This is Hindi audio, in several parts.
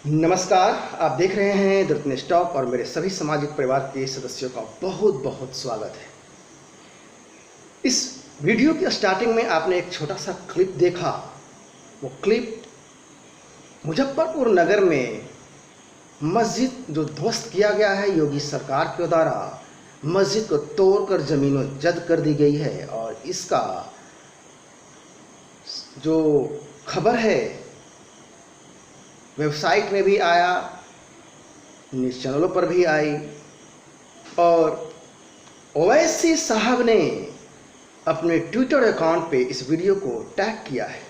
नमस्कार। आप देख रहे हैं द रत्न स्टॉक और मेरे सभी सामाजिक परिवार के सदस्यों का बहुत बहुत स्वागत है। इस वीडियो की स्टार्टिंग में आपने एक छोटा सा क्लिप देखा। वो क्लिप मुजफ्फरपुर नगर में मस्जिद जो ध्वस्त किया गया है योगी सरकार के द्वारा, मस्जिद को तोड़कर जमीनों जब्त कर दी गई है और इसका जो खबर है वेबसाइट में भी आया, न्यूज़ चैनलों पर भी आई और ओवैसी साहब ने अपने ट्विटर अकाउंट पे इस वीडियो को टैग किया है।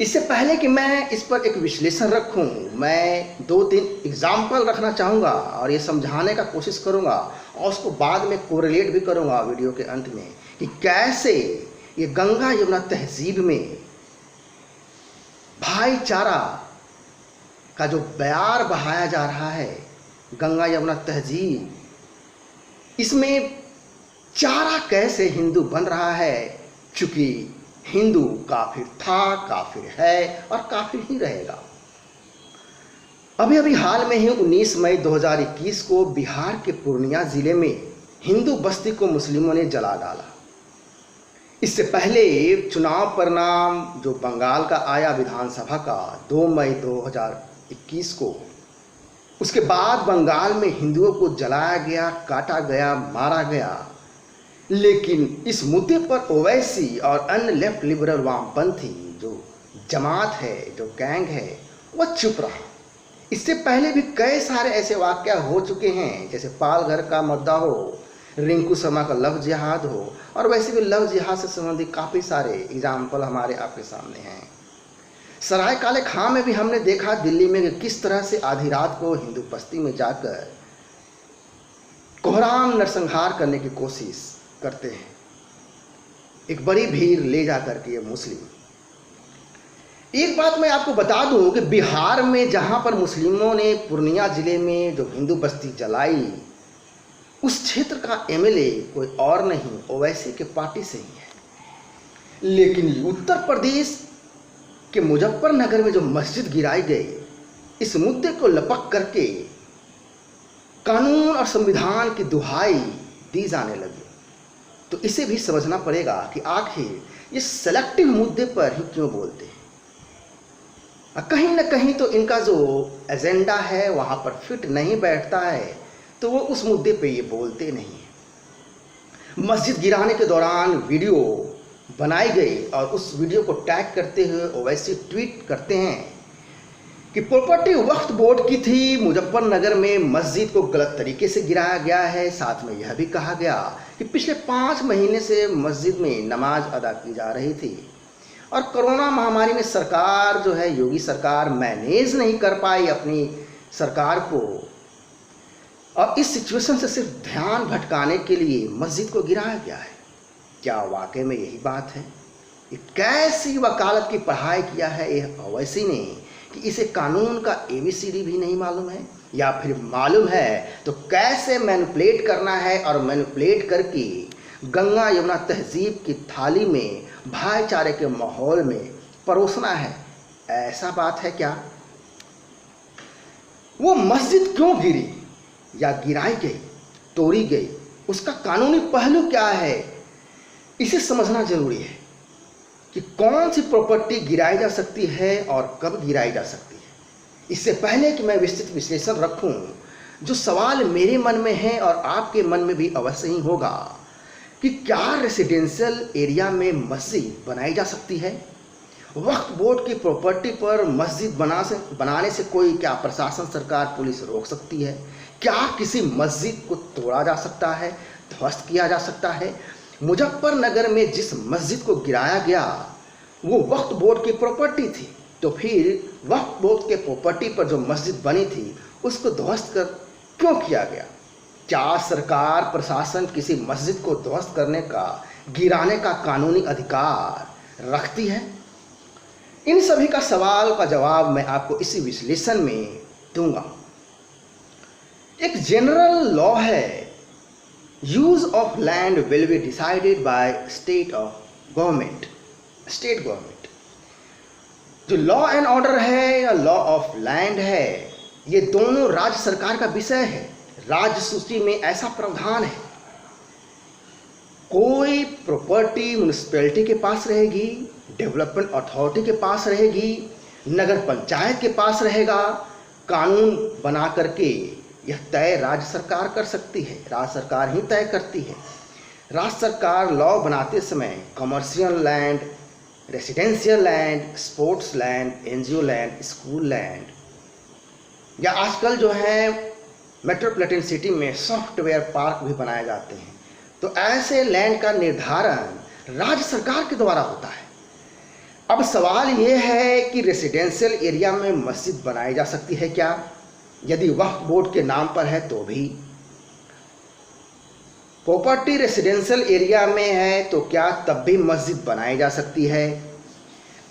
इससे पहले कि मैं इस पर एक विश्लेषण रखूं, मैं 2-3 एग्जाम्पल रखना चाहूँगा और ये समझाने का कोशिश करूँगा और उसको बाद में कोरिलेट भी करूँगा वीडियो के अंत में कि कैसे ये गंगा यमुना तहजीब में भाईचारा का जो बयार बहाया जा रहा है, गंगा यमुना तहजीब, इसमें चारा कैसे हिंदू बन रहा है। चूंकि हिंदू काफिर था, काफिर है और काफिर ही रहेगा। अभी हाल में ही 19 मई 2021 को बिहार के पूर्णिया जिले में हिंदू बस्ती को मुस्लिमों ने जला डाला। इससे पहले चुनाव परिणाम जो बंगाल का आया विधानसभा का 2 मई 2021 को, उसके बाद बंगाल में हिंदुओं को जलाया गया, काटा गया, मारा गया। लेकिन इस मुद्दे पर ओवैसी और अन्य लेफ्ट लिबरल वामपंथी जो जमात है, जो गैंग है, वह चुप रहा। इससे पहले भी कई सारे ऐसे वाक़या हो चुके हैं, जैसे पालघर का मुद्दा हो, रिंकू शर्मा का लव जिहाद हो, और वैसे भी लव जिहाद से संबंधित काफ़ी सारे एग्जाम्पल हमारे आपके सामने हैं। सराय काले खां में भी हमने देखा दिल्ली में कि किस तरह से आधी रात को हिंदू बस्ती में जाकर कोहराम नरसंहार करने की कोशिश करते हैं, एक बड़ी भीड़ ले जाकर के ये मुस्लिम। एक बात मैं आपको बता दूं कि बिहार में जहां पर मुस्लिमों ने पूर्णिया जिले में जो हिंदू बस्ती जलाई, उस क्षेत्र का एमएलए कोई और नहीं, ओवैसी के पार्टी से ही है। लेकिन उत्तर प्रदेश के मुजफ्फरनगर में जो मस्जिद गिराई गई, इस मुद्दे को लपक करके कानून और संविधान की दुहाई दी जाने लगी। तो इसे भी समझना पड़ेगा कि आखिर ये सेलेक्टिव मुद्दे पर ही क्यों बोलते हैं। कहीं ना कहीं तो इनका जो एजेंडा है वहां पर फिट नहीं बैठता है, तो वो उस मुद्दे पे ये बोलते नहीं हैं। मस्जिद गिराने के दौरान वीडियो बनाई गई और उस वीडियो को टैग करते हुए ओवैसी ट्वीट करते हैं कि प्रॉपर्टी वक्फ बोर्ड की थी, मुजफ्फरनगर में मस्जिद को गलत तरीके से गिराया गया है। साथ में यह भी कहा गया कि पिछले 5 महीने से मस्जिद में नमाज अदा की जा रही थी और कोरोना महामारी में सरकार जो है, योगी सरकार मैनेज नहीं कर पाई अपनी सरकार को, और इस सिचुएशन से सिर्फ ध्यान भटकाने के लिए मस्जिद को गिराया गया है। क्या वाकई में यही बात है? ये कैसी वकालत की पढ़ाई किया है ये ओवैसी ने कि इसे कानून का ABCD भी नहीं मालूम है, या फिर मालूम है तो कैसे मैनिपुलेट करना है और मैनिपुलेट करके गंगा यमुना तहजीब की थाली में भाईचारे के माहौल में परोसना है। ऐसा बात है क्या? वो मस्जिद क्यों गिरी या गिराई गई, तोड़ी गई, उसका कानूनी पहलू क्या है, इसे समझना जरूरी है कि कौन सी प्रॉपर्टी गिराई जा सकती है और कब गिराई जा सकती है। इससे पहले कि मैं विस्तृत विश्लेषण रखूं, जो सवाल मेरे मन में है और आपके मन में भी अवश्य ही होगा कि क्या रेसिडेंशियल एरिया में मस्जिद बनाई जा सकती है? वक्फ बोर्ड की प्रॉपर्टी पर मस्जिद बनाने से कोई क्या प्रशासन, सरकार, पुलिस रोक सकती है? क्या किसी मस्जिद को तोड़ा जा सकता है, ध्वस्त किया जा सकता है? मुजफ्फरनगर में जिस मस्जिद को गिराया गया वो वक्फ बोर्ड की प्रॉपर्टी थी, तो फिर वक्फ बोर्ड के प्रॉपर्टी पर जो मस्जिद बनी थी उसको ध्वस्त कर क्यों किया गया? क्या सरकार, प्रशासन किसी मस्जिद को ध्वस्त करने का, गिराने का कानूनी अधिकार रखती है? इन सभी का सवाल का जवाब मैं आपको इसी विश्लेषण में दूंगा। एक जनरल लॉ है, use of land will be decided by state government. जो लॉ एंड ऑर्डर है या लॉ ऑफ लैंड है, ये दोनों राज्य सरकार का विषय है। राज्य सूची में ऐसा प्रावधान है, कोई प्रॉपर्टी म्युनिसिपैलिटी के पास रहेगी, डेवलपमेंट अथॉरिटी के पास रहेगी, नगर पंचायत के पास रहेगा। कानून बना करके यह तय राज्य सरकार कर सकती है, राज्य सरकार ही तय करती है। राज्य सरकार लॉ बनाते समय commercial land, residential land, sports land, NGO land, school land, या आजकल जो है मेट्रोपॉलिटन सिटी में सॉफ्टवेयर पार्क भी बनाए जाते हैं, तो ऐसे लैंड का निर्धारण राज्य सरकार के द्वारा होता है। अब सवाल ये है कि रेसिडेंशियल एरिया में मस्जिद बनाई जा सकती है क्या? यदि वक्फ बोर्ड के नाम पर है तो भी। प्रॉपर्टी रेसिडेंशियल एरिया में है तो क्या तब भी मस्जिद बनाई जा सकती है?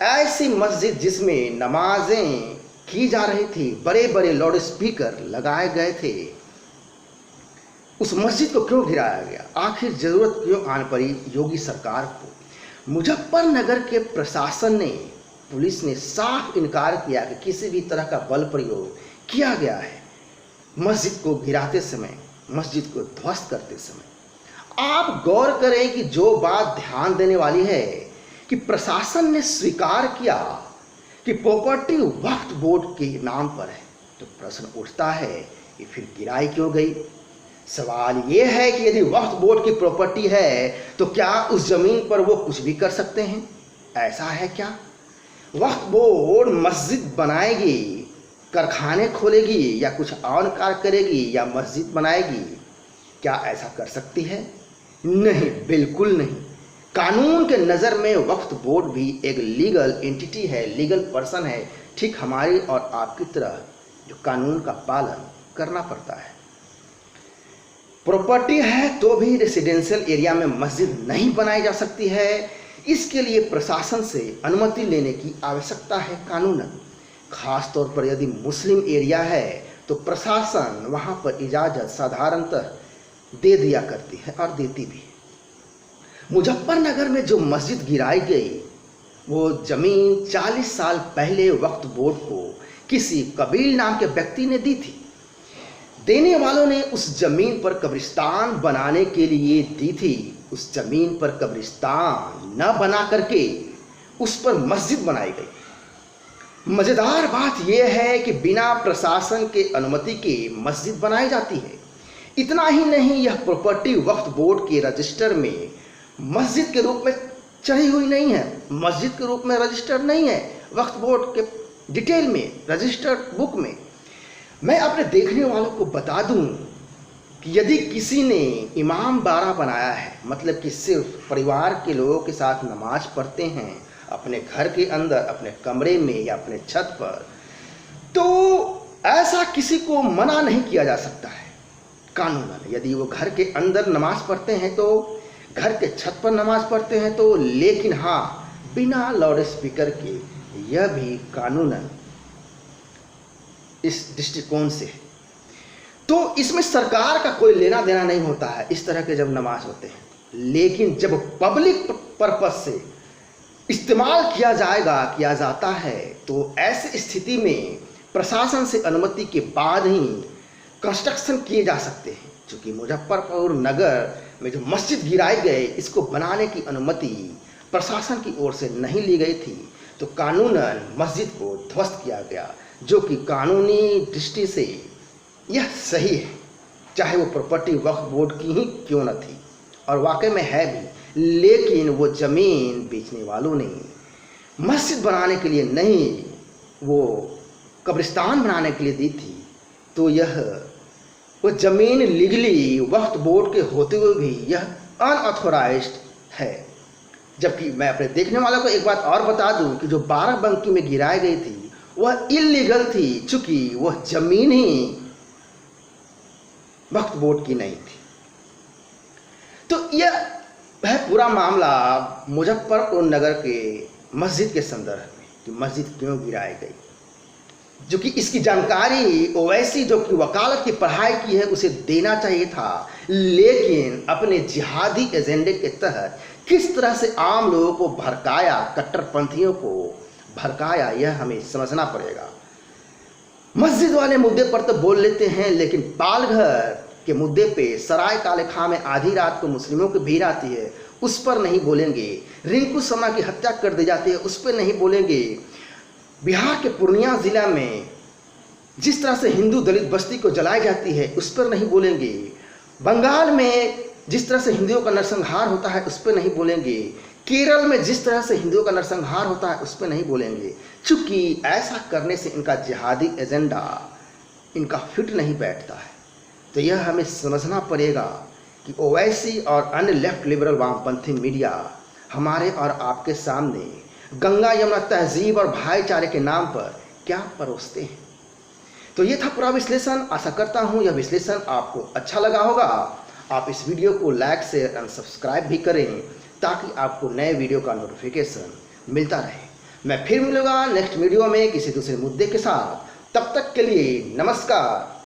ऐसी मस्जिद जिसमें नमाजें की जा रही थी, बड़े बड़े लाउड स्पीकर लगाए गए थे, उस मस्जिद को क्यों गिराया गया? आखिर जरूरत क्यों आन पड़ी योगी सरकार को? मुजफ्फरनगर के प्रशासन ने, पुलिस ने साफ इनकार किया कि किसी भी तरह का बल प्रयोग किया गया है मस्जिद को गिराते समय, मस्जिद को ध्वस्त करते समय। आप गौर करें कि जो बात ध्यान देने वाली है कि प्रशासन ने स्वीकार किया कि प्रॉपर्टी वक्फ बोर्ड के नाम पर है, तो प्रश्न उठता है कि फिर गिराई क्यों गई? सवाल ये है कि यदि वक्फ बोर्ड की प्रॉपर्टी है तो क्या उस जमीन पर वो कुछ भी कर सकते हैं? ऐसा है क्या? वक्फ बोर्ड मस्जिद बनाएगी, कारखाने खोलेगी या कुछ और कार्य करेगी या मस्जिद बनाएगी, क्या ऐसा कर सकती है? नहीं, बिल्कुल नहीं। कानून के नज़र में वक्फ बोर्ड भी एक लीगल एंटिटी है, लीगल पर्सन है, ठीक हमारी और आपकी तरह जो कानून का पालन करना पड़ता है। प्रॉपर्टी है तो भी रेसिडेंशियल एरिया में मस्जिद नहीं बनाई जा सकती है। इसके लिए प्रशासन से अनुमति लेने की आवश्यकता है कानूनन। खास तौर पर यदि मुस्लिम एरिया है तो प्रशासन वहाँ पर इजाज़त साधारणतः दे दिया करती है और देती भी है। मुजफ्फरनगर में जो मस्जिद गिराई गई वो ज़मीन 40 साल पहले वक्फ बोर्ड को किसी कबील नाम के व्यक्ति ने दी थी। देने वालों ने उस जमीन पर कब्रिस्तान बनाने के लिए दी थी। उस जमीन पर कब्रिस्तान न बना करके उस पर मस्जिद बनाई गई। मज़ेदार बात यह है कि बिना प्रशासन के अनुमति के मस्जिद बनाई जाती है। इतना ही नहीं, यह प्रॉपर्टी वक्फ बोर्ड के रजिस्टर में मस्जिद के रूप में चढ़ी हुई नहीं है, मस्जिद के रूप में रजिस्टर नहीं है, वक्फ बोर्ड के डिटेल में रजिस्टर्ड बुक में। मैं अपने देखने वालों को बता दूं कि यदि किसी ने इमाम बाड़ा बनाया है, मतलब कि सिर्फ परिवार के लोगों के साथ नमाज पढ़ते हैं अपने घर के अंदर, अपने कमरे में या अपने छत पर, तो ऐसा किसी को मना नहीं किया जा सकता है कानूनन। यदि वो घर के अंदर नमाज पढ़ते हैं तो, घर के छत पर नमाज पढ़ते हैं तो, लेकिन हाँ बिना लाउड स्पीकर के, यह भी कानूनन इस दृष्टिकोण से। तो इसमें सरकार का कोई लेना देना नहीं होता है इस तरह के जब नमाज होते हैं। लेकिन जब पब्लिक पर्पस से इस्तेमाल किया जाता है तो ऐसी स्थिति में प्रशासन से अनुमति के बाद ही कंस्ट्रक्शन किए जा सकते हैं। चूँकि मुजफ्फरपुर नगर में जो मस्जिद गिराए गए, इसको बनाने की अनुमति प्रशासन की ओर से नहीं ली गई थी, तो कानूनन मस्जिद को ध्वस्त किया गया, जो कि कानूनी दृष्टि से यह सही है, चाहे वो प्रॉपर्टी वक्फ बोर्ड की ही क्यों न थी, और वाकई में है भी। लेकिन वो ज़मीन बेचने वालों ने मस्जिद बनाने के लिए नहीं, वो कब्रिस्तान बनाने के लिए दी थी, तो यह वो ज़मीन लीगली वक्फ बोर्ड के होते हुए भी यह अनऑथोराइज्ड है। जबकि मैं अपने देखने वालों को एक बात और बता दूं कि जो बाराबंकी में गिराई गई थी वह इलीगल थी, चूँकि वह ज़मीन ही वक्फ बोर्ड की नहीं थी। तो यह है पूरा मामला मुजफ्फरपुर नगर के मस्जिद के संदर्भ में कि मस्जिद क्यों गिराई गई। जो कि इसकी जानकारी ओवैसी जो कि वकालत की पढ़ाई की है उसे देना चाहिए था, लेकिन अपने जिहादी एजेंडे के तहत किस तरह से आम लोगों को भड़काया, कट्टरपंथियों को भड़काया, यह हमें समझना पड़ेगा। मस्जिद वाले मुद्दे पर तो बोल लेते हैं, लेकिन पालघर के मुद्दे पे सराय काले खां में आधी रात को मुस्लिमों की भीड़ आती है, उस पर नहीं बोलेंगे। रिंकू शर्मा की हत्या कर दी जाती है, उस पर नहीं बोलेंगे। बिहार के पूर्णिया जिला में जिस तरह से हिंदू दलित बस्ती को जलाई जाती है, उस पर नहीं बोलेंगे। बंगाल में जिस तरह से हिंदुओं का नरसंहार होता है, उस पर नहीं बोलेंगे। केरल में जिस तरह से हिंदुओं का नरसंहार होता है, उस पर नहीं बोलेंगे, क्योंकि ऐसा करने से इनका जिहादी एजेंडा इनका फिट नहीं बैठता है। तो यह हमें समझना पड़ेगा कि ओवैसी और अन्य लेफ्ट लिबरल वामपंथी मीडिया हमारे और आपके सामने गंगा यमुना तहजीब और भाईचारे के नाम पर क्या परोसते हैं। तो ये था पूरा विश्लेषण। आशा करता हूँ यह विश्लेषण आपको अच्छा लगा होगा। आप इस वीडियो को लाइक शेयर एंड सब्सक्राइब भी करें, ताकि आपको नए वीडियो का नोटिफिकेशन मिलता रहे। मैं फिर मिलूंगा नेक्स्ट वीडियो में किसी दूसरे मुद्दे के साथ। तब तक के लिए नमस्कार।